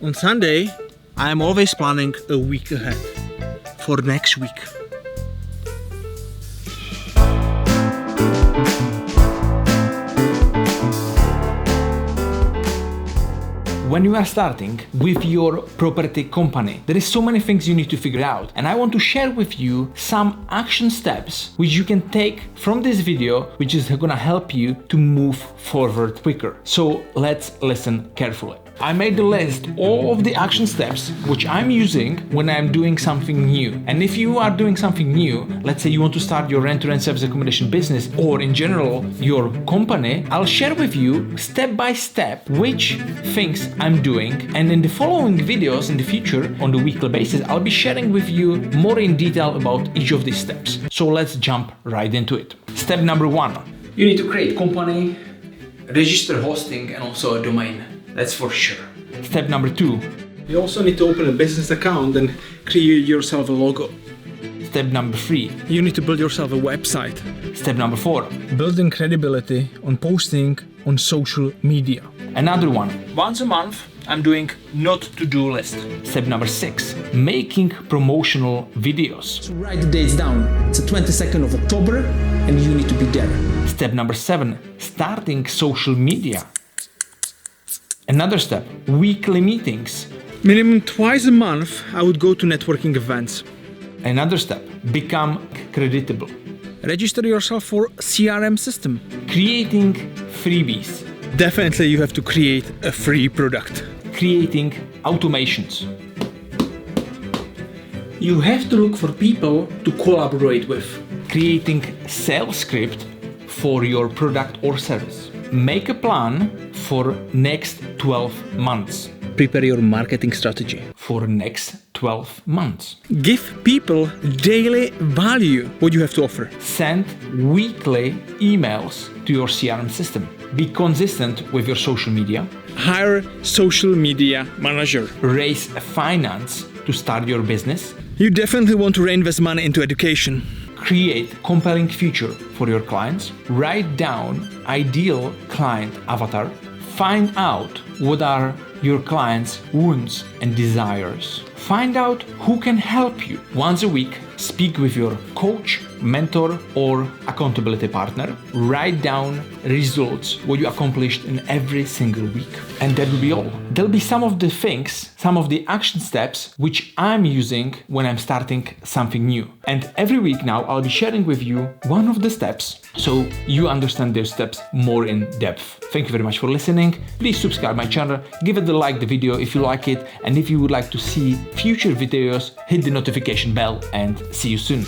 On Sunday, I am always planning a week ahead for next week. When you are starting with your property company, there is so many things you need to figure out, and I want to share with you some action steps which you can take from this video, which is gonna help you to move forward quicker. So let's listen carefully. I made the list all of the action steps which I'm using when I'm doing something new. And if you are doing something new, let's say you want to start your rent-to-rent service accommodation business, or in general your company, I'll share with you step by step which things I'm doing, and in the following videos in the future on the weekly basis I'll be sharing with you more in detail about each of these steps. So let's jump right into it. Step number 1. You need to create company, register hosting, and also a domain. That's for sure. Step number 2. You also need to open a business account and create yourself a logo. Step number 3. You need to build yourself a website. Step number 4. Building credibility on posting on social media. Another one. Once a month, I'm doing not to-do list. Step number 6. Making promotional videos. So write the dates down. It's the 22nd of October and you need to be there. Step number 7. Starting social media. Another step. Weekly meetings. Minimum twice a month, I would go to networking events. Another step. Become creditable. Register yourself for CRM system. Creating freebies. Definitely you have to create a free product. Creating automations. You have to look for people to collaborate with. Creating sales script for your product or service. Make a plan for next 12 months. Prepare your marketing strategy. For next 12 months. Give people daily value what you have to offer. Send weekly emails to your CRM system. Be consistent with your social media. Hire social media manager. Raise finance to start your business. You definitely want to reinvest money into education. Create compelling future for your clients. Write down ideal client avatar. Find out what are your clients' wounds and desires. Find out who can help you. Once a week, speak with your coach, mentor, or accountability partner. Write down results, what you accomplished in every single week. And that will be all. There'll be some of the things, some of the action steps which I'm using when I'm starting something new. And every week now, I'll be sharing with you one of the steps so you understand those steps more in depth. Thank you very much for listening. Please subscribe my channel, give it a like the video if you like it, and if you would like to see future videos, hit the notification bell and see you soon.